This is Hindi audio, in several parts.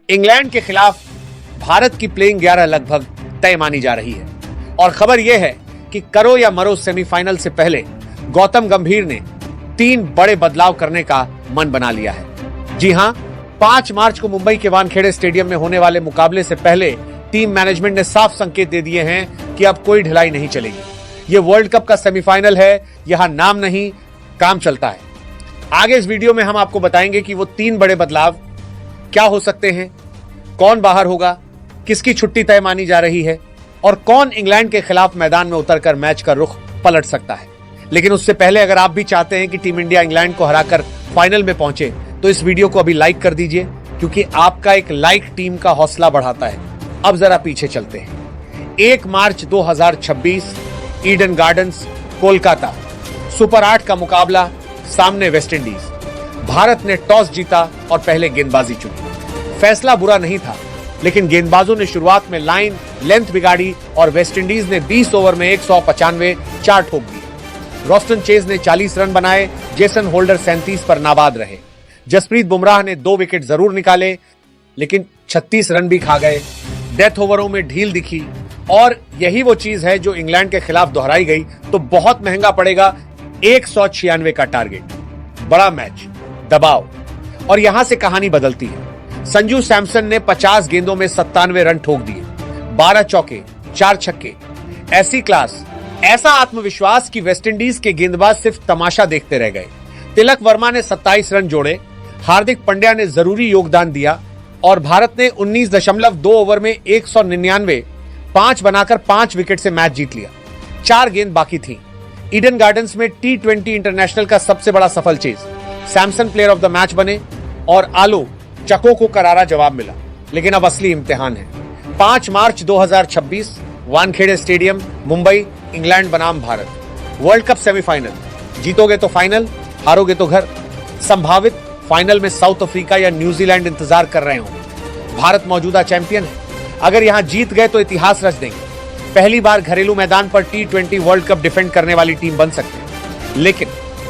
इंग्लैंड के खिलाफ भारत की प्लेइंग 11 लगभग तय मानी जा रही है और खबर यह है कि करो या मरो सेमीफाइनल से पहले गौतम गंभीर ने 3 बड़े बदलाव करने का मन बना लिया है। जी हां, 5 मार्च को मुंबई के वानखेड़े स्टेडियम में होने वाले मुकाबले से पहले टीम मैनेजमेंट ने साफ संकेत दे दिए हैं कि अब कोई ढिलाई नहीं चलेगी। यह वर्ल्ड कप का सेमीफाइनल है, यहां नाम नहीं काम चलता है। आगे इस वीडियो में हम आपको बताएंगे कि वो 3 बड़े बदलाव क्या हो सकते हैं, कौन बाहर होगा, किसकी छुट्टी तय मानी जा रही है और कौन इंग्लैंड के खिलाफ मैदान में उतरकर मैच का रुख पलट सकता है। लेकिन उससे पहले अगर आप भी चाहते हैं कि टीम इंडिया इंग्लैंड को हराकर फाइनल में पहुंचे तो इस वीडियो को अभी लाइक कर दीजिए, क्योंकि आपका एक लाइक टीम का हौसला बढ़ाता है। अब जरा पीछे चलते हैं। 1 मार्च 2026 ईडन गार्डन्स, कोलकाता, सुपर 8 का मुकाबला, सामने वेस्टइंडीज। भारत ने टॉस जीता और पहले गेंदबाजी चुनी। फैसला बुरा नहीं था, लेकिन गेंदबाजों ने शुरुआत में लाइन लेंथ बिगाड़ी और वेस्टइंडीज ने 20 ओवर में 195 4 ठोक दिए। रॉस्टन चेज ने 40 रन बनाए, जेसन होल्डर 37 पर नाबाद रहे। जसप्रीत बुमराह ने 2 विकेट जरूर निकाले, लेकिन 36 रन भी खा गए। डेथ ओवरों में ढील दिखी और यही वो चीज है जो इंग्लैंड के खिलाफ दोहराई गई तो बहुत महंगा पड़ेगा। 196 का टारगेट, बड़ा मैच, दबाव, और यहां से कहानी बदलती है। संजू सैमसन ने 50 गेंदों में 97 रन ठोक दिए, 12 चौके, 4 छक्के। ऐसी क्लास, ऐसा आत्मविश्वास कि वेस्टइंडीज के गेंदबाज सिर्फ तमाशा देखते रह गए। तिलक वर्मा ने 27 रन जोड़े, हार्दिक पांड्या ने जरूरी योगदान दिया और भारत ने 19.2 ओवर में 199 5 बनाकर 5 विकेट से मैच जीत लिया। 4 गेंद बाकी थी। ईडन गार्डन्स में T20 इंटरनेशनल का सबसे बड़ा सफल chase. Samson player of the match बने और आलो चको को करारा जवाब मिला। लेकिन अब असली इम्तिहान है। 5 मार्च 2026 वानखेड़े स्टेडियम, मुंबई, इंग्लैंड बनाम भारत। वर्ल्ड कप सेमीफाइनल, जीतोगे तो फाइनल, हारोगे तो घर। संभावित फाइनल में साउथ अफ्रीका या न्यूजीलैंड इंतजार कर रहे होंगे। भारत मौजूदा चैंपियन है, अगर यहां जीत गए तो इतिहास रच देंगे। पहली बार घरेलू मैदान पर T20 वर्ल्ड कप डिफेंड करने वाली टीम बन सकते हैं। लेकिन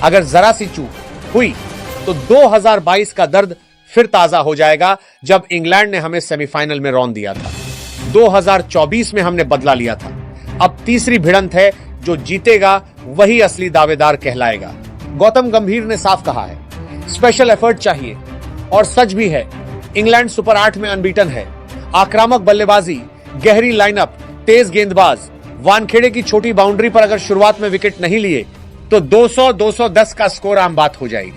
अगर जरा सी चूक हुई तो 2022 का दर्द फिर ताजा हो जाएगा, जब इंग्लैंड ने हमें सेमीफाइनल में रौंद दिया था। 2024 में हमने बदला लिया था। अब तीसरी भिड़ंत है, जो जीतेगा वही असली दावेदार कहलाएगा। गौतम गंभीर ने साफ कहा है, स्पेशल एफर्ट चाहिए, और सच भी है। इंग्लैंड सुपर 8 में अनबीटन है। आक्रामक बल्लेबाजी, गहरी लाइनअप, तेज गेंदबाज। वानखेड़े की छोटी बाउंड्री पर अगर शुरुआत में विकेट नहीं लिए तो 200-210 का स्कोर आम बात हो जाएगी।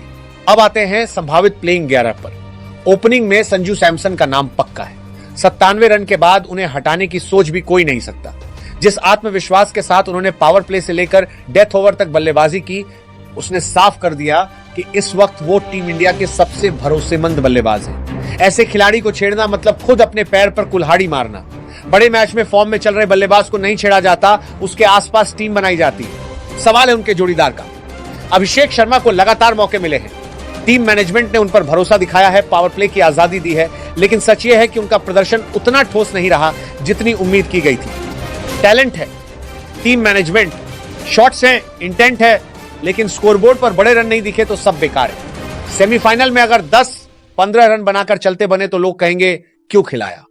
अब आते हैं संभावित प्लेइंग 11 पर। ओपनिंग में संजू सैमसन का नाम पक्का है। 97 रन के बाद उन्हें हटाने की सोच भी कोई नहीं सकता। जिस आत्मविश्वास के साथ उन्होंने पावर प्ले से लेकर डेथ ओवर तक बल्लेबाजी की, उसने साफ कर दिया कि इस वक्त वो टीम इंडिया के सबसे भरोसेमंद बल्लेबाज हैं। ऐसे खिलाड़ी को छेड़ना मतलब खुद अपने पैर पर कुल्हाड़ी मारना। बड़े मैच में फॉर्म में चल रहे बल्लेबाज को नहीं छेड़ा जाता, उसके आसपास टीम बनाई जाती है। सवाल है उनके जोड़ीदार का। अभिषेक शर्मा को लगातार मौके मिले हैं। टीम मैनेजमेंट ने उन पर भरोसा दिखाया है, पावर प्ले की आजादी दी है, लेकिन सच यह है कि उनका प्रदर्शन उतना ठोस नहीं रहा जितनी उम्मीद की गई थी। टैलेंट है, टीम मैनेजमेंट, शॉट्स हैं, इंटेंट है, लेकिन स्कोरबोर्ड पर बड़े रन नहीं दिखे तो सब बेकार है। सेमीफाइनल में अगर 10-15 रन बनाकर चलते बने तो लोग कहेंगे क्यों खिलाया,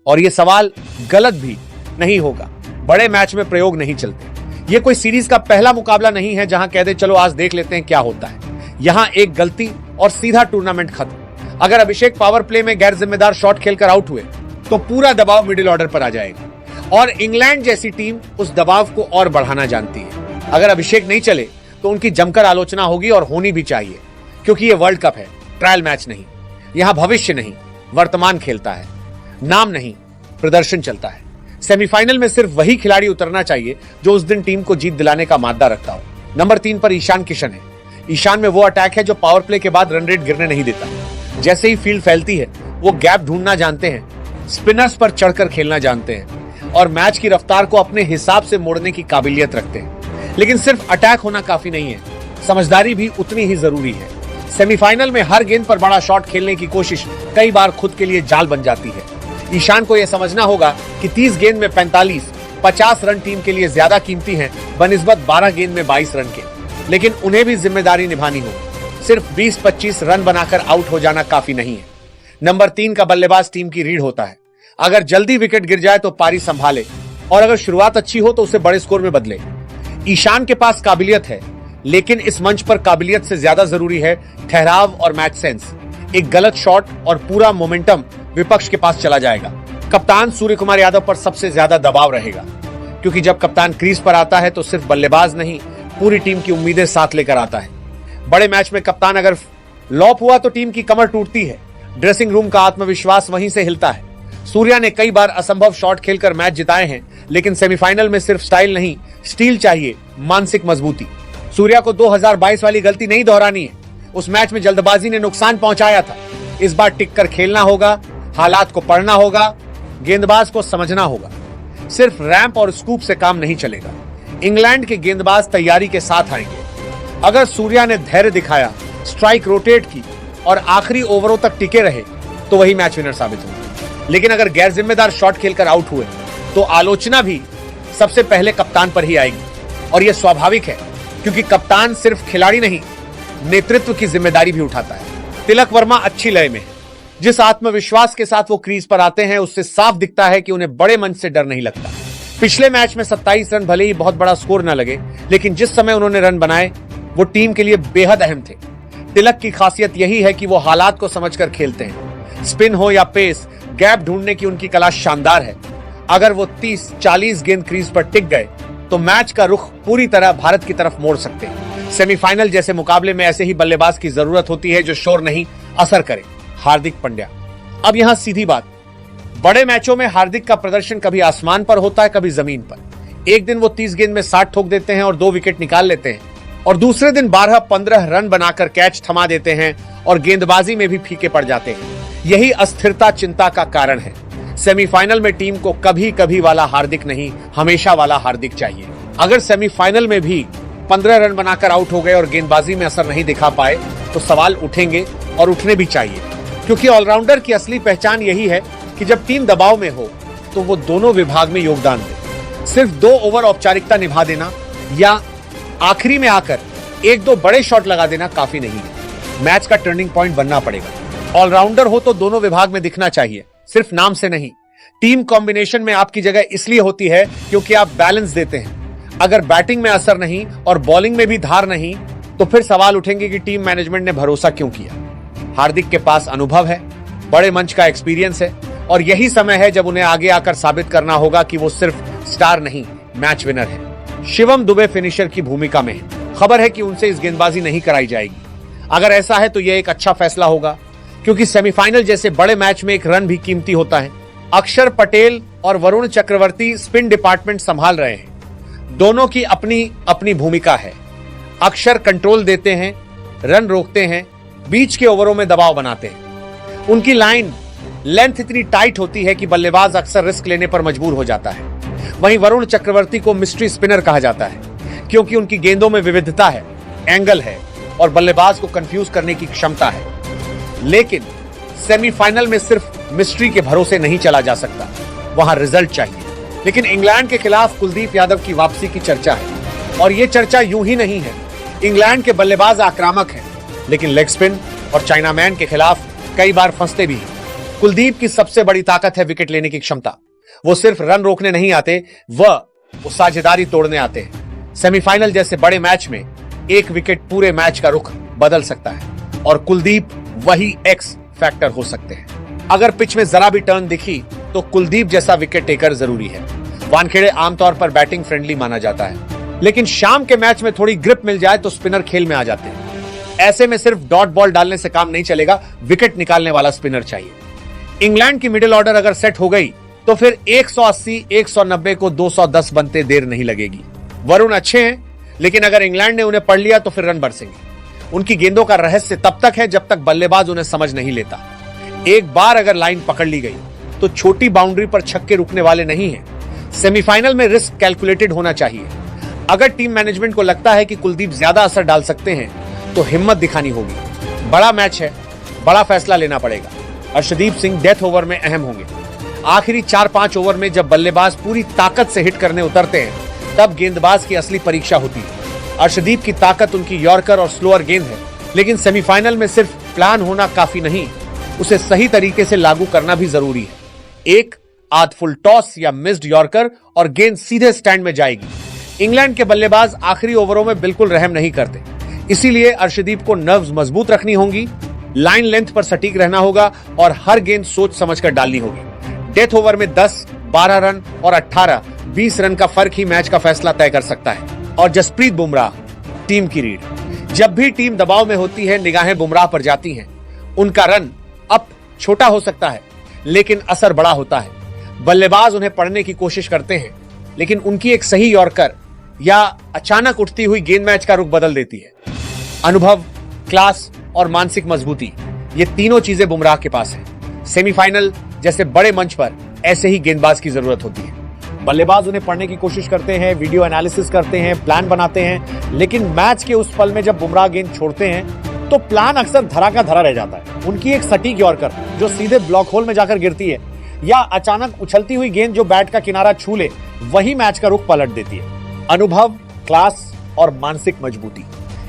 और यह सवाल गलत भी नहीं होगा। बड़े मैच में प्रयोग नहीं चलते। यह कोई सीरीज का पहला मुकाबला नहीं है जहां कह दे चलो आज देख लेते हैं क्या होता है। यहां एक गलती और सीधा टूर्नामेंट खत्म। अगर अभिषेक पावर प्ले में गैर जिम्मेदार शॉट खेलकर आउट हुए तो पूरा दबाव मिडिल ऑर्डर पर आ जाएगा, और इंग्लैंड जैसी टीम उस दबाव को और बढ़ाना जानती है। अगर अभिषेक नहीं चले तो उनकी जमकर आलोचना होगी, और होनी भी चाहिए, क्योंकि यह वर्ल्ड कप है, ट्रायल मैच नहीं। यहां भविष्य नहीं, वर्तमान खेलता है। नाम नहीं, प्रदर्शन चलता है। सेमीफाइनल में सिर्फ वही खिलाड़ी उतरना चाहिए जो उस दिन टीम को जीत दिलाने का मादा रखता हो। नंबर 3 पर ईशान किशन है। ईशान में वो अटैक है जो पावर प्ले के बाद रन रेट गिरने नहीं देता। जैसे ही फील्ड फैलती है वो गैप ढूंढना जानते हैं, स्पिनर्स पर चढ़कर खेलना जानते हैं, और मैच की रफ्तार को अपने हिसाब से मोड़ने की काबिलियत रखते हैं। लेकिन सिर्फ अटैक होना काफी नहीं है, समझदारी भी उतनी ही जरूरी है। सेमीफाइनल में हर गेंद पर बड़ा शॉट खेलने की कोशिश कई बार खुद के लिए जाल बन जाती है। ईशान को यह समझना होगा कि 30 गेंद में 45-50 रन टीम के लिए ज्यादा कीमती हैं बनिस्बत 12 गेंद में 22 रन के। लेकिन उन्हें भी जिम्मेदारी निभानी होगी। सिर्फ 20-25 रन बनाकर आउट हो जाना काफी नहीं है। नंबर 3 का बल्लेबाज टीम की रीढ़ होता है। अगर जल्दी विकेट गिर जाए तो पारी संभाले और अगर शुरुआत अच्छी हो तो उसे बड़े स्कोर में बदले। ईशान के पास काबिलियत है, लेकिन इस मंच पर काबिलियत से ज्यादा जरूरी है ठहराव और मैच सेंस। एक गलत शॉट और पूरा मोमेंटम विपक्ष के पास चला जाएगा। कप्तान सूर्य कुमार यादव पर सबसे ज्यादा दबाव रहेगा, क्योंकि जब कप्तान क्रीज पर आता है तो सिर्फ बल्लेबाज नहीं, पूरी टीम की उम्मीदें साथ लेकर आता है। बड़े मैच में कप्तान अगर फ्लॉप हुआ तो टीम की कमर टूटती है, ड्रेसिंग रूम का आत्मविश्वास वहीं से हिलता है। सूर्या ने कई बार असंभव शॉट खेलकर मैच जिताए हैं, लेकिन सेमीफाइनल में सिर्फ स्टाइल नहीं, स्टील चाहिए, मानसिक मजबूती। सूर्या को 2022 वाली गलती नहीं दोहरानी है। उस मैच में जल्दबाजी ने नुकसान पहुंचाया था। इस बार टिक कर खेलना होगा, हालात को पढ़ना होगा, गेंदबाज को समझना होगा। सिर्फ रैंप और स्कूप से काम नहीं चलेगा। इंग्लैंड के गेंदबाज तैयारी के साथ आएंगे। अगर सूर्या ने धैर्य दिखाया, स्ट्राइक रोटेट की और आखिरी ओवरों तक टिके रहे तो वही मैच विनर साबित होंगे। लेकिन अगर गैर जिम्मेदार शॉट खेलकर आउट हुए तो आलोचना भी सबसे पहले कप्तान पर ही आएगी। और यह स्वाभाविक है, क्योंकि कप्तान सिर्फ खिलाड़ी नहीं, नेतृत्व की जिम्मेदारी भी उठाता है। तिलक वर्मा अच्छी लय में, जिस आत्मविश्वास के साथ वो क्रीज पर आते हैं उससे साफ दिखता है कि उन्हें बड़े मंच से डर नहीं लगता। पिछले मैच में 27 रन भले ही बहुत बड़ा स्कोर न लगे, लेकिन जिस समय उन्होंने रन बनाए वो टीम के लिए बेहद अहम थे। तिलक की खासियत यही है कि वो हालात को समझकर खेलते हैं। स्पिन हो या पेस, गैप ढूंढने की उनकी कला शानदार है। अगर वो 30-40 गेंद क्रीज पर टिक गए तो मैच का रुख पूरी तरह भारत की तरफ मोड़ सकते हैं। सेमीफाइनल जैसे मुकाबले में ऐसे ही बल्लेबाज की जरूरत होती है जो शोर नहीं, असर करे। हार्दिक पांड्या। अब यहां सीधी बात, बड़े मैचों में हार्दिक का प्रदर्शन कभी आसमान पर होता है, कभी जमीन पर। एक दिन वो 30 गेंद में 60 ठोक देते हैं और 2 विकेट निकाल लेते हैं, और दूसरे दिन 12-15 रन बनाकर कैच थमा देते हैं और गेंदबाजी में भी फीके पड़ जाते हैं। यही अस्थिरता चिंता का कारण है। सेमीफाइनल में टीम को कभी कभी वाला हार्दिक नहीं, हमेशा वाला हार्दिक चाहिए। अगर सेमीफाइनल में भी 15 रन बनाकर आउट हो गए और गेंदबाजी में असर नहीं दिखा पाए तो सवाल उठेंगे, और उठने भी चाहिए, क्योंकि ऑलराउंडर की असली पहचान यही है कि जब टीम दबाव में हो तो वो दोनों विभाग में योगदान दे। सिर्फ 2 ओवर औपचारिकता निभा देना या आखिरी में आकर 1-2 बड़े शॉट लगा देना काफी नहीं है। मैच का टर्निंग पॉइंट बनना पड़ेगा। ऑलराउंडर हो तो दोनों विभाग में दिखना चाहिए, सिर्फ नाम से नहीं। टीम कॉम्बिनेशन में आपकी जगह इसलिए होती है क्योंकि आप बैलेंस देते हैं। अगर बैटिंग में असर नहीं और बॉलिंग में भी धार नहीं तो फिर सवाल उठेंगे कि टीम मैनेजमेंट ने भरोसा क्यों किया। हार्दिक के पास अनुभव है, बड़े मंच का एक्सपीरियंस है, और यही समय है जब उन्हें आगे आकर साबित करना होगा कि वो सिर्फ स्टार नहीं, मैच विनर है। शिवम दुबे फिनिशर की भूमिका में है। खबर है कि उनसे इस गेंदबाजी नहीं कराई जाएगी। अगर ऐसा है तो यह एक अच्छा फैसला होगा, क्योंकि सेमीफाइनल जैसे बड़े मैच में एक रन भी कीमती होता है। अक्षर पटेल और वरुण चक्रवर्ती स्पिन डिपार्टमेंट संभाल रहे हैं। दोनों की अपनी अपनी भूमिका है। अक्षर कंट्रोल देते हैं, रन रोकते हैं, बीच के ओवरों में दबाव बनाते हैं। उनकी लाइन लेंथ इतनी टाइट होती है कि बल्लेबाज अक्सर रिस्क लेने पर मजबूर हो जाता है। वहीं वरुण चक्रवर्ती को मिस्ट्री स्पिनर कहा जाता है, क्योंकि उनकी गेंदों में विविधता है, एंगल है और बल्लेबाज को कंफ्यूज करने की क्षमता है। लेकिन सेमीफाइनल में सिर्फ मिस्ट्री के भरोसे नहीं चला जा सकता, वहां रिजल्ट चाहिए। लेकिन इंग्लैंड के खिलाफ कुलदीप यादव की वापसी की चर्चा है, और यह चर्चा यूं ही नहीं है। इंग्लैंड के बल्लेबाज आक्रामक हैं, लेकिन लेग स्पिन और चाइनामैन के खिलाफ कई बार फंसते भी हैं। कुलदीप की सबसे बड़ी ताकत है विकेट लेने की क्षमता। वो सिर्फ रन रोकने नहीं आते, वो साझेदारी तोड़ने आते हैं। सेमीफाइनल जैसे बड़े मैच में एक विकेट पूरे मैच का रुख बदल सकता है, और कुलदीप वही एक्स फैक्टर हो सकते हैं। अगर पिच में जरा भी टर्न दिखी तो कुलदीप जैसा विकेट टेकर जरूरी है। वानखेड़े आमतौर पर बैटिंग फ्रेंडली माना जाता है, लेकिन शाम के मैच में थोड़ी ग्रिप मिल जाए तो स्पिनर खेल में आ जाते हैं। ऐसे में सिर्फ डॉट बॉल डालने से काम नहीं चलेगा, विकेट निकालने वाला स्पिनर चाहिए। इंग्लैंड की मिडिल ऑर्डर अगर सेट हो गई तो फिर 180-190 को 210 बनते देर नहीं लगेगी। वरुण अच्छे हैं, लेकिन अगर इंग्लैंड ने उन्हें पढ़ लिया तो फिर रन बरसेंगे। उनकी गेंदों का रहस्य तब तक है जब तक बल्लेबाज उन्हें समझ नहीं लेता। एक बार अगर लाइन पकड़ ली गई तो छोटी बाउंड्री पर छक्के रुकने वाले नहीं हैं। सेमीफाइनल में रिस्क कैलकुलेटेड होना चाहिए। अगर टीम मैनेजमेंट को लगता है कि कुलदीप ज्यादा असर डाल सकते हैं तो हिम्मत दिखानी होगी। बड़ा मैच है, बड़ा फैसला लेना पड़ेगा। अर्शदीप सिंह डेथ ओवर में अहम होंगे। आखिरी 4-5 ओवर में जब बल्लेबाज पूरी ताकत से हिट करने उतरते हैं तब गेंदबाज की असली परीक्षा होती है। अर्शदीप की ताकत उनकी यॉर्कर और स्लोअर गेंद है, लेकिन सेमीफाइनल में सिर्फ प्लान होना काफी नहीं, उसे सही तरीके से लागू करना भी जरूरी है। एक आध फुल टॉस या मिस्ड यॉर्कर और गेंद सीधे स्टैंड में जाएगी। इंग्लैंड के बल्लेबाज आखिरी ओवरों में बिल्कुल रहम नहीं करते, इसीलिए अर्शदीप को नर्व्स मजबूत रखनी होंगी, लाइन लेंथ पर सटीक रहना होगा और हर गेंद सोच समझकर डालनी होगी। डेथ ओवर में 10, 12 रन और 18, 20 रन का फर्क ही मैच का फैसला तय कर सकता है। और जसप्रीत बुमराह टीम की रीढ़। जब भी टीम दबाव में होती है, निगाहें बुमराह पर जाती हैं। उनका रन अप छोटा हो सकता है, लेकिन असर बड़ा होता है। बल्लेबाज उन्हें पढ़ने की कोशिश करते हैं, लेकिन उनकी एक सही यॉर्कर या अचानक उठती हुई गेंद मैच का रुख बदल देती है। अनुभव, क्लास और मानसिक मजबूती, ये तीनों चीजें बुमराह के पास है। सेमीफाइनल जैसे बड़े मंच पर ऐसे ही गेंदबाज की जरूरत होती है। बल्लेबाज उन्हें पढ़ने की कोशिश करते हैं, वीडियो एनालिसिस करते हैं, प्लान बनाते हैं, लेकिन मैच के उस पल में जब बुमराह गेंद छोड़ते हैं तो प्लान अक्सर धरा का धरा रह जाता है। उनकी एक सटीक यॉर्कर जो सीधे ब्लॉक होल में जाकर गिरती है या अचानक उछलती हुई गेंद जो बैट का किनारा छू ले, वही मैच का रुख पलट देती है। अनुभव, क्लास और मानसिक मजबूती,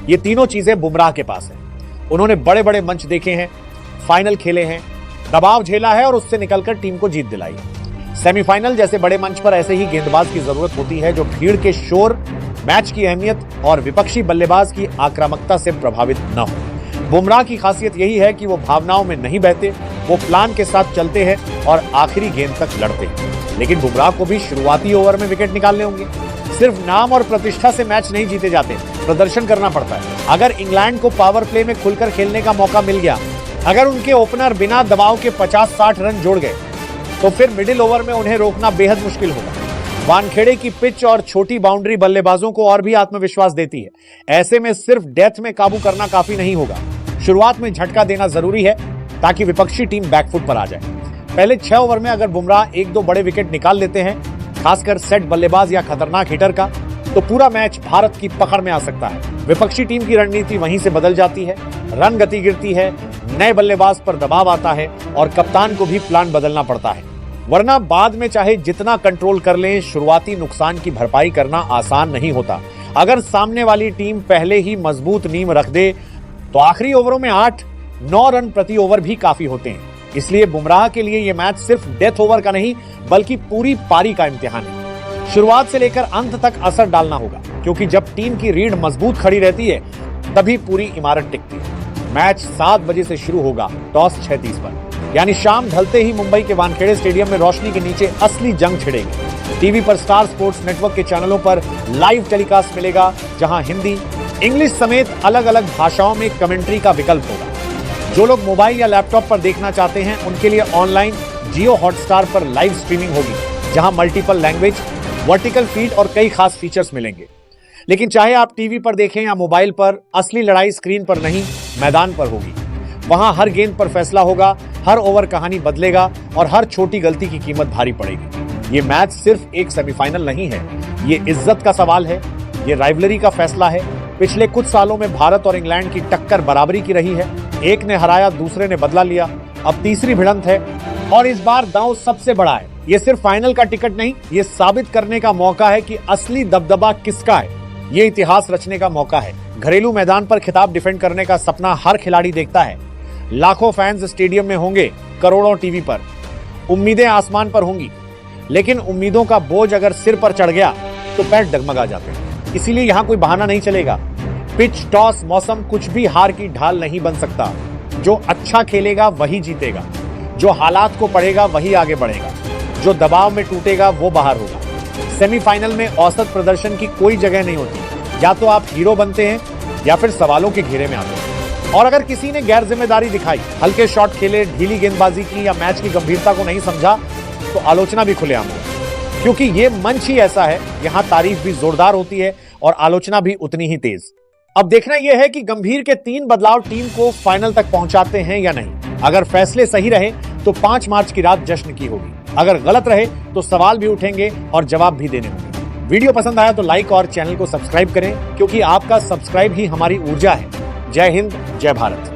ये तीनों चीजें बुमराह के पास है। उन्होंने बड़े बड़े मंच देखे हैं, फाइनल खेले हैं, दबाव झेला है और उससे निकलकर टीम को जीत दिलाई है। सेमीफाइनल जैसे बड़े मंच पर ऐसे ही गेंदबाज की जरूरत होती है जो भीड़ के शोर, मैच की अहमियत और विपक्षी बल्लेबाज की आक्रामकता से प्रभावित न हो। बुमराह की खासियत यही है कि वो भावनाओं में नहीं बहते, वो प्लान के साथ चलते हैं और आखिरी गेंद तक लड़ते हैं। लेकिन बुमराह को भी शुरुआती ओवर में विकेट निकालने होंगे। सिर्फ नाम और प्रतिष्ठा से मैच नहीं जीते जाते, प्रदर्शन करना पड़ता है। अगर इंग्लैंड को पावर प्ले में खुलकर खेलने का मौका मिल गया, अगर उनके ओपनर बिना दबाव के 50-60 रन जोड़ गए, तो फिर मिडिल ओवर में उन्हें रोकना बेहद मुश्किल होगा। वानखेड़े की पिच और छोटी बाउंड्री बल्लेबाजों को और भी आत्मविश्वास देती है। ऐसे में सिर्फ डेथ में काबू करना काफी नहीं होगा। शुरुआत में झटका देना जरूरी है ताकि विपक्षी टीम बैकफुट पर आ जाए। पहले 6 ओवर में अगर बुमराह 1-2 बड़े विकेट निकाल लेते हैं, खासकर सेट बल्लेबाज या खतरनाक हिटर का, तो पूरा मैच भारत की पकड़ में आ सकता है। विपक्षी टीम की रणनीति वहीं से बदल जाती है, रन गति गिरती है, नए बल्लेबाज पर दबाव आता है और कप्तान को भी प्लान बदलना पड़ता है। वरना बाद में चाहे जितना कंट्रोल कर लें, शुरुआती नुकसान की भरपाई करना आसान नहीं होता। अगर सामने वाली टीम पहले ही मजबूत नींव रख दे तो आखिरी ओवरों में 8-9 रन प्रति ओवर भी काफी होते हैं। इसलिए बुमराह के लिए यह मैच सिर्फ डेथ ओवर का नहीं, बल्कि पूरी पारी का इम्तिहान है। शुरुआत से लेकर अंत तक असर डालना होगा, क्योंकि जब टीम की रीढ़ मजबूत खड़ी रहती है तभी पूरी इमारत टिकती है। मैच 7 बजे से शुरू होगा, टॉस 6:30 पर, यानी शाम ढलते ही मुंबई के वानखेड़े स्टेडियम में रोशनी के नीचे असली जंग छिड़ेगी। टीवी पर स्टार स्पोर्ट्स नेटवर्क के चैनलों पर लाइव टेलीकास्ट मिलेगा, जहां हिंदी, इंग्लिश समेत अलग अलग भाषाओं में कमेंट्री का विकल्प होगा। जो लोग मोबाइल या लैपटॉप पर देखना चाहते हैं, उनके लिए ऑनलाइन जियो हॉटस्टार पर लाइव स्ट्रीमिंग होगी, जहां मल्टीपल लैंग्वेज, वर्टिकल फीड और कई खास फीचर्स मिलेंगे। लेकिन चाहे आप टीवी पर देखें या मोबाइल पर, असली लड़ाई स्क्रीन पर नहीं, मैदान पर होगी। वहां हर गेंद पर फैसला होगा, हर ओवर कहानी बदलेगा और हर छोटी गलती की कीमत भारी पड़ेगी। ये मैच सिर्फ एक सेमीफाइनल नहीं है, ये इज्जत का सवाल है, ये राइवलरी का फैसला है। पिछले कुछ सालों में भारत और इंग्लैंड की टक्कर बराबरी की रही है। एक ने हराया, दूसरे ने बदला लिया, अब तीसरी भिड़ंत है और इस बार दांव सबसे बड़ा है। ये सिर्फ फाइनल का टिकट नहीं, ये साबित करने का मौका है कि असली दबदबा किसका है। ये इतिहास रचने का मौका है। घरेलू मैदान पर खिताब डिफेंड करने का सपना हर खिलाड़ी देखता है। लाखों फैंस स्टेडियम में होंगे, करोड़ों टीवी पर। उम्मीदें आसमान पर होंगी, लेकिन उम्मीदों का बोझ अगर सिर पर चढ़ गया तो पैर डगमगा जाते हैं। इसीलिए यहां कोई बहाना नहीं चलेगा। पिच, टॉस, मौसम कुछ भी हार की ढाल नहीं बन सकता। जो अच्छा खेलेगा वही जीतेगा, जो हालात को पढ़ेगा वही आगे बढ़ेगा, जो दबाव में टूटेगा वो बाहर होगा। सेमीफाइनल में औसत प्रदर्शन की कोई जगह नहीं होती। या तो आप हीरो बनते हैं या फिर सवालों के घेरे में आते हैं। और अगर किसी ने गैर जिम्मेदारी दिखाई, हल्के शॉट खेले, ढीली गेंदबाजी की या मैच की गंभीरता को नहीं समझा, तो आलोचना भी खुलेआम होगी। क्योंकि ये मंच ही ऐसा है, यहां तारीफ भी जोरदार होती है और आलोचना भी उतनी ही तेज। अब देखना यह है कि गंभीर के 3 बदलाव टीम को फाइनल तक पहुंचाते हैं या नहीं। अगर फैसले सही रहे तो 5 मार्च की रात जश्न की होगी। अगर गलत रहे तो सवाल भी उठेंगे और जवाब भी देने होंगे। वीडियो पसंद आया तो लाइक और चैनल को सब्सक्राइब करें, क्योंकि आपका सब्सक्राइब ही हमारी ऊर्जा है। जय हिंद, जय भारत।